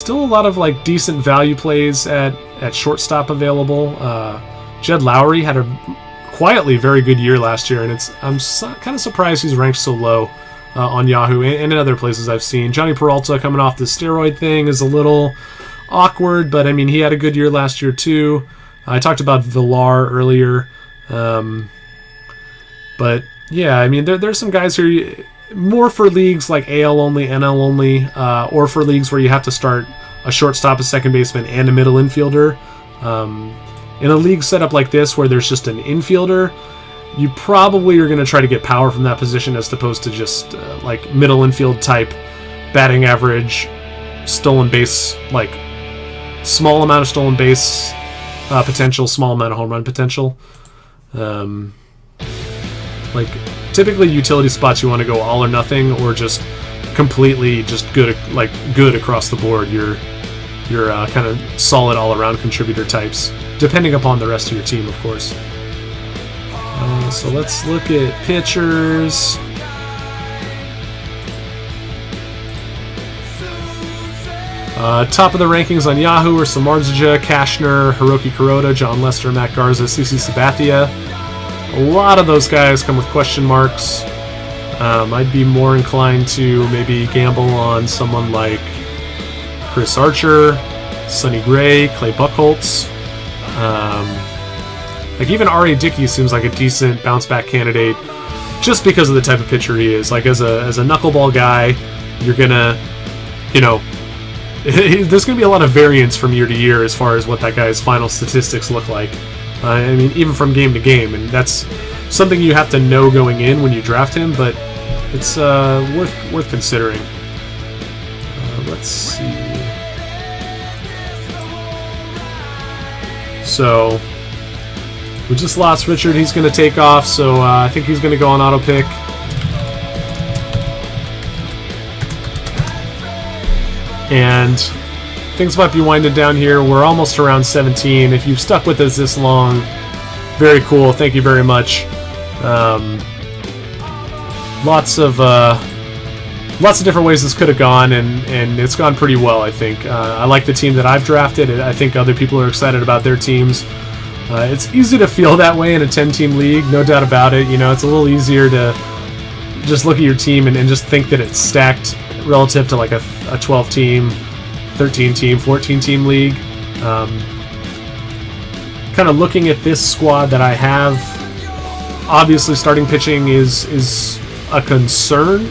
still a lot of like decent value plays at shortstop available. Jed Lowry had a quietly very good year last year, and I'm kind of surprised he's ranked so low on Yahoo and in other places I've seen. Johnny Peralta coming off the steroid thing is a little awkward, but I mean, he had a good year last year too. I talked about Villar earlier, but yeah, I mean, there's some guys here more for leagues like AL only, NL only, or for leagues where you have to start a shortstop, a second baseman, and a middle infielder. In a league setup like this where there's just an infielder, you probably are going to try to get power from that position as opposed to just like middle infield type batting average, stolen base, like small amount of stolen base potential, small amount of home run potential. Like typically utility spots you want to go all or nothing, or just completely just good across the board. You're kind of solid all around contributor types, depending upon the rest of your team, of course. So let's look at pitchers. Top of the rankings on Yahoo are Samardzija, Cashner, Hiroki Kuroda, John Lester, Matt Garza, CC Sabathia. A lot of those guys come with question marks. I'd be more inclined to maybe gamble on someone like Chris Archer, Sonny Gray, Clay Buchholz. Like even R.A. Dickey seems like a decent bounce-back candidate just because of the type of pitcher he is. Like as a knuckleball guy, you're gonna, there's gonna be a lot of variance from year to year as far as what that guy's final statistics look like. I mean, even from game to game, and that's something you have to know going in when you draft him. But it's worth considering. Let's see. So we just lost Richard. He's going to take off, so I think he's going to go on auto pick. And things might be winding down here. We're almost around 17. If you've stuck with us this long, very cool. Thank you very much. Lots of different ways this could have gone, and it's gone pretty well, I think. I like the team that I've drafted. I think other people are excited about their teams. It's easy to feel that way in a 10-team league, no doubt about it. It's a little easier to just look at your team and just think that it's stacked relative to like a 12-team, 13-team, 14-team league. Kind of looking at this squad that I have, obviously starting pitching is a concern,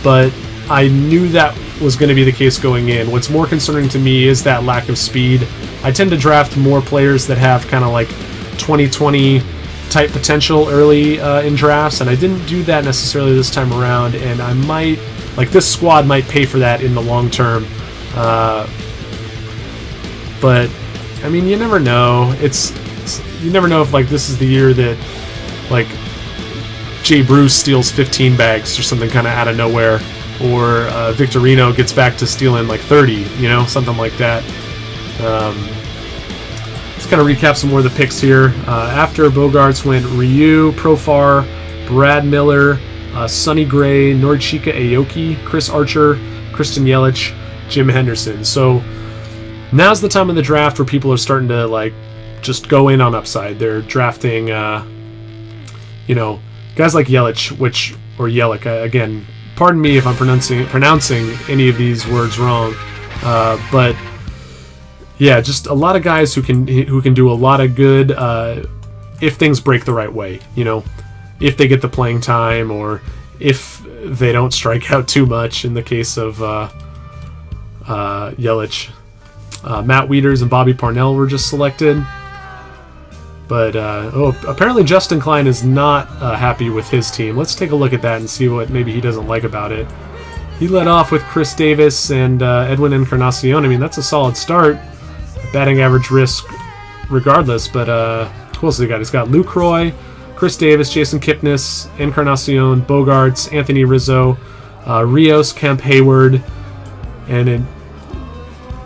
but I knew that was going to be the case going in. What's more concerning to me is that lack of speed. I tend to draft more players that have kind of like 2020 type potential early in drafts, and I didn't do that necessarily this time around, and I might, like, this squad might pay for that in the long term. But I mean, you never know. You never know if like this is the year that like Jay Bruce steals 15 bags or something kind of out of nowhere, or Victorino gets back to stealing like 30, something like that. Let's kind of recap some more of the picks here. After Bogarts went Ryu, Profar, Brad Miller, Sonny Gray, Norichika Aoki, Chris Archer, Kristen Yelich, Jim Henderson. So now's the time of the draft where people are starting to like just go in on upside. They're drafting, guys like Yelich, or Yelich. Again, pardon me if I'm pronouncing any of these words wrong, but yeah, just a lot of guys who can do a lot of good if things break the right way. If they get the playing time, or if they don't strike out too much. In the case of Yelich, Matt Wieters and Bobby Parnell were just selected. But apparently Justin Klein is not happy with his team. Let's take a look at that and see what maybe he doesn't like about it. He led off with Chris Davis and Edwin Encarnacion. I mean, that's a solid start. Batting average risk regardless, but who else has he got? He's got Luke Roy, Chris Davis, Jason Kipnis, Encarnacion, Bogarts, Anthony Rizzo, Rios, Kemp Hayward, and in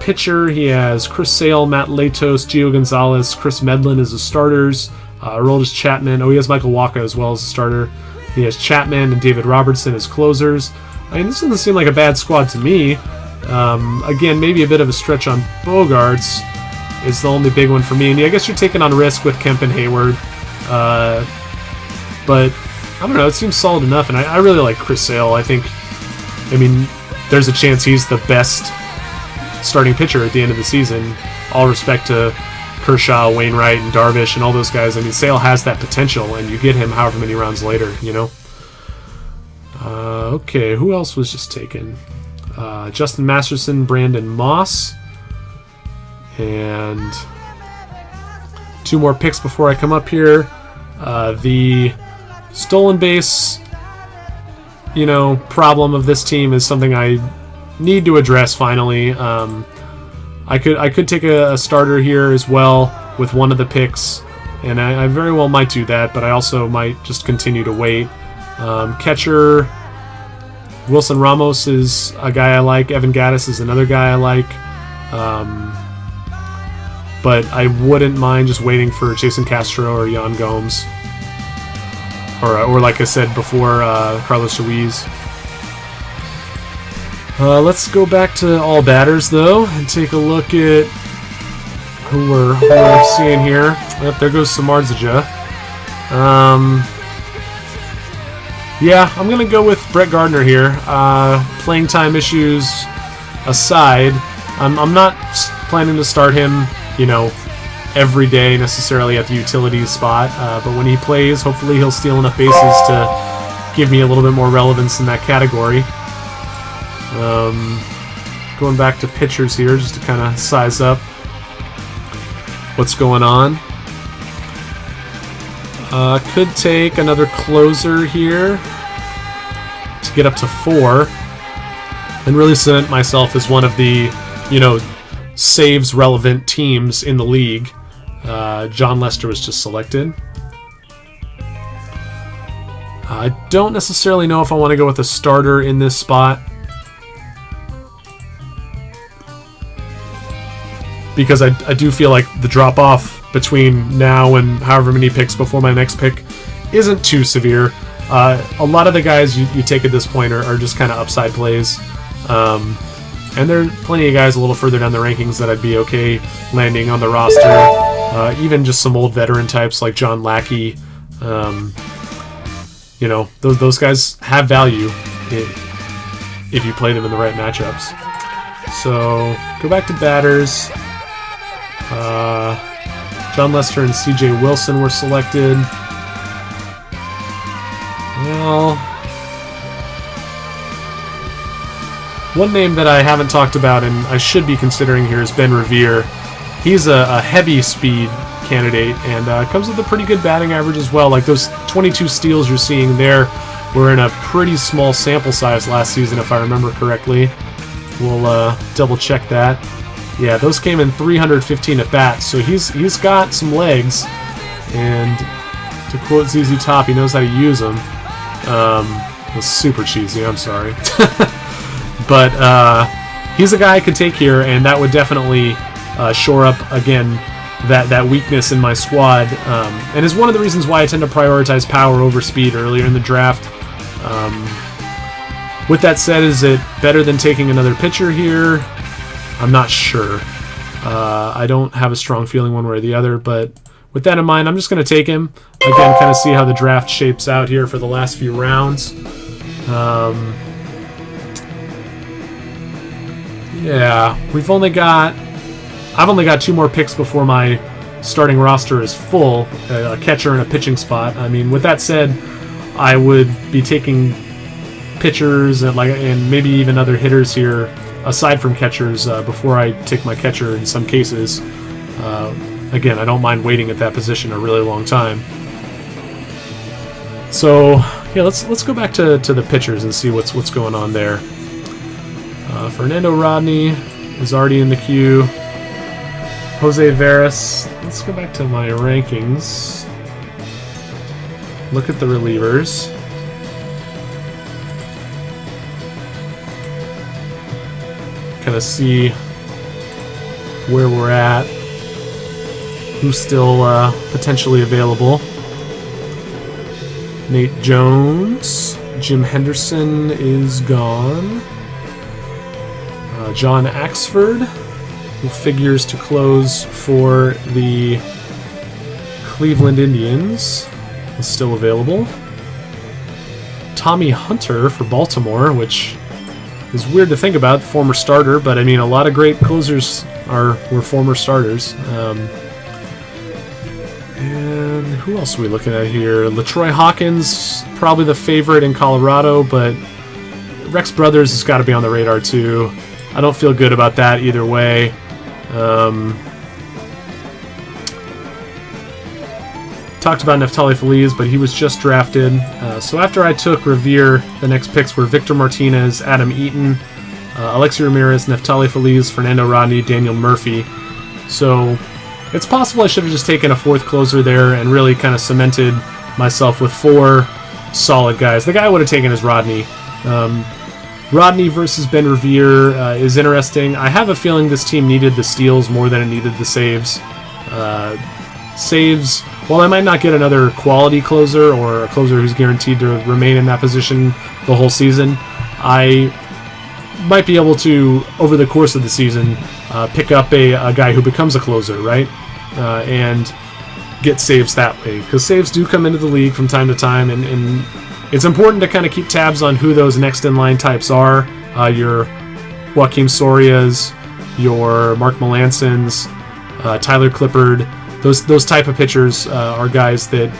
pitcher he has Chris Sale, Matt Latos, Gio Gonzalez, Chris Medlin as the starters, Aroldis Chapman. He has Michael Wacha as well as a starter. He has Chapman and David Robertson as closers. I mean, this doesn't seem like a bad squad to me. Again, maybe a bit of a stretch on Bogarts is the only big one for me. And I guess you're taking on risk with Kemp and Hayward. But I don't know, it seems solid enough. And I really like Chris Sale. I mean, there's a chance he's the best starting pitcher at the end of the season. All respect to Kershaw, Wainwright, and Darvish, and all those guys. I mean, Sale has that potential, and you get him however many rounds later, you know? Okay, who else was just taken? Justin Masterson, Brandon Moss, and 2 more picks before I come up here. The stolen base, problem of this team is something I need to address finally. I could take a starter here as well with one of the picks, and I very well might do that, but I also might just continue to wait. Catcher, Wilson Ramos is a guy I like. Evan Gattis is another guy I like. But I wouldn't mind just waiting for Jason Castro or Yan Gomes. Or like I said before, Carlos Ruiz. Let's go back to all batters, though, and take a look at who we're seeing here. Yep, there goes Samardzija. Yeah, I'm going to go with Brett Gardner here. Playing time issues aside, I'm not planning to start him, every day necessarily at the utilities spot. But when he plays, hopefully he'll steal enough bases to give me a little bit more relevance in that category. Going back to pitchers here just to kind of size up what's going on. Could take another closer here to get up to 4 and really cement myself as one of the, saves relevant teams in the league. John Lester was just selected. I don't necessarily know if I want to go with a starter in this spot, because I do feel like the drop-off between now and however many picks before my next pick isn't too severe. A lot of the guys you take at this point are just kind of upside plays. And there are plenty of guys a little further down the rankings that I'd be okay landing on the roster. Even just some old veteran types like John Lackey. Those guys have value if you play them in the right matchups. So, go back to batters. John Lester and C.J. Wilson were selected. Well, one name that I haven't talked about and I should be considering here is Ben Revere. He's a heavy speed candidate and comes with a pretty good batting average as well. Like those 22 steals you're seeing there were in a pretty small sample size last season, if I remember correctly. We'll double check that. Yeah, those came in 315 at bats, so he's got some legs, and to quote ZZ Top, he knows how to use them. It was super cheesy, I'm sorry. But he's a guy I could take here, and that would definitely shore up, again, that weakness in my squad, and is one of the reasons why I tend to prioritize power over speed earlier in the draft. With that said, is it better than taking another pitcher here? I'm not sure. I don't have a strong feeling one way or the other, but with that in mind, I'm just going to take him. Again, kind of see how the draft shapes out here for the last few rounds. Yeah, I've only got 2 more picks before my starting roster is full, a catcher and a pitching spot. I mean, with that said, I would be taking pitchers and maybe even other hitters here aside from catchers before I take my catcher in some cases. Again, I don't mind waiting at that position a really long time. So yeah, let's go back to the pitchers and see what's going on there. Fernando Rodney is already in the queue. Jose Veras. Let's go back to my rankings. Look at the relievers. Kind of see where we're at, who's still potentially available. Nate Jones, Jim Henderson is gone. John Axford, who figures to close for the Cleveland Indians, is still available. Tommy Hunter for Baltimore, which is weird to think about, former starter, but I mean, a lot of great closers were former starters. And who else are we looking at here? LaTroy Hawkins, probably the favorite in Colorado, but Rex Brothers has got to be on the radar too. I don't feel good about that either way. Talked about Neftali Feliz, but he was just drafted. So after I took Revere, the next picks were Victor Martinez, Adam Eaton, Alexi Ramirez, Neftali Feliz, Fernando Rodney, Daniel Murphy. So it's possible I should have just taken a fourth closer there and really kind of cemented myself with 4 solid guys. The guy I would have taken is Rodney. Rodney versus Ben Revere is interesting. I have a feeling this team needed the steals more than it needed the saves. Saves, while I might not get another quality closer or a closer who's guaranteed to remain in that position the whole season, I might be able to, over the course of the season, pick up a guy who becomes a closer, right? And get saves that way. Because saves do come into the league from time to time, and it's important to kind of keep tabs on who those next-in-line types are. Your Joaquim Sorias, your Mark Melansons, Tyler Clippard. Those type of pitchers are guys that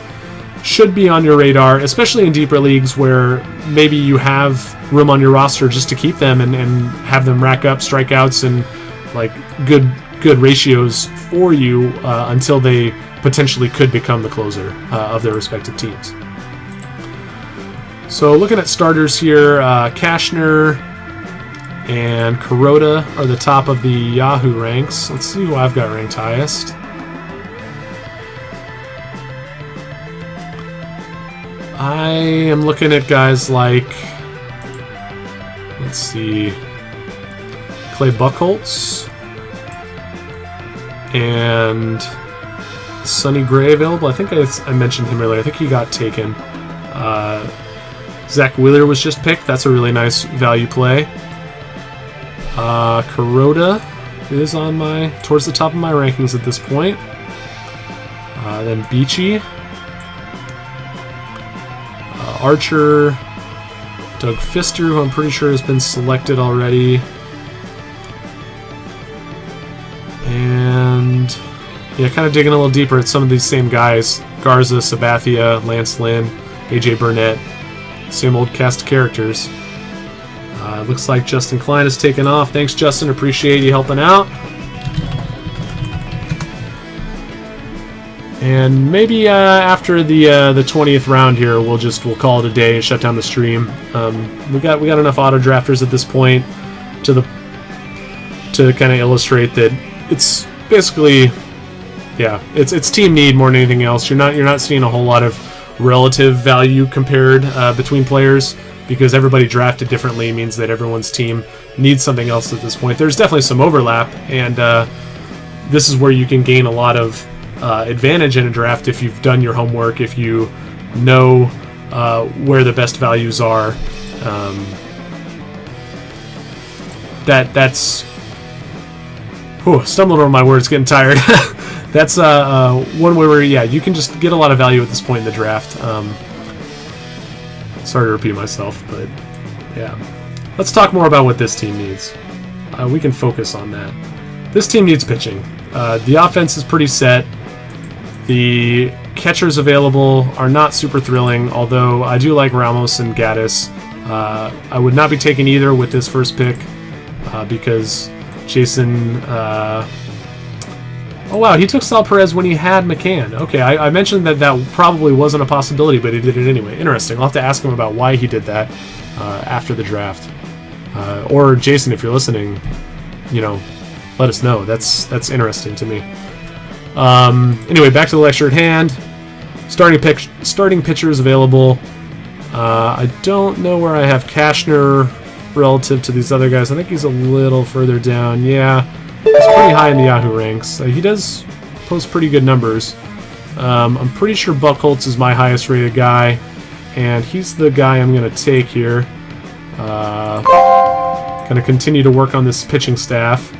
should be on your radar, especially in deeper leagues where maybe you have room on your roster just to keep them and have them rack up strikeouts and like good ratios for you until they potentially could become the closer of their respective teams. So looking at starters here, Cashner and Kuroda are the top of the Yahoo ranks. Let's see who I've got ranked highest. I am looking at guys like, let's see, Clay Buchholz and Sonny Gray available. I think I mentioned him earlier. I think he got taken. Zach Wheeler was just picked. That's a really nice value play. Kuroda is on towards the top of my rankings at this point. Then Beachy. Archer, Doug Fister, who I'm pretty sure has been selected already. And yeah, kind of digging a little deeper at some of these same guys. Garza, Sabathia, Lance Lynn, AJ Burnett. Same old cast of characters. Looks like Justin Klein has taken off. Thanks, Justin. Appreciate you helping out. And maybe after the 20th round here, we'll call it a day and shut down the stream. We got enough auto drafters at this point to kind of illustrate that it's basically, yeah, it's team need more than anything else. You're not seeing a whole lot of relative value compared between players because everybody drafted differently means that everyone's team needs something else at this point. There's definitely some overlap, and this is where you can gain a lot of advantage in a draft if you've done your homework, if you know where the best values are. That's stumbling over my words, getting tired. That's one way where you can just get a lot of value at this point in the draft. Sorry to repeat myself, but yeah. Let's talk more about what this team needs. We can focus on that. This team needs pitching. The offense is pretty set. The catchers available are not super thrilling, although I do like Ramos and Gaddis. I would not be taking either with this first pick because Jason... oh wow, he took Sal Perez when he had McCann. Okay, I mentioned that probably wasn't a possibility, but he did it anyway. Interesting. I'll have to ask him about why he did that after the draft. Or Jason, if you're listening, let us know. That's interesting to me. Anyway, back to the lecture at hand. Starting pitchers available. I don't know where I have Cashner relative to these other guys. I think he's a little further down. Yeah, he's pretty high in the Yahoo ranks. He does post pretty good numbers. I'm pretty sure Buchholz is my highest rated guy, and he's the guy I'm going to take here. Going to continue to work on this pitching staff.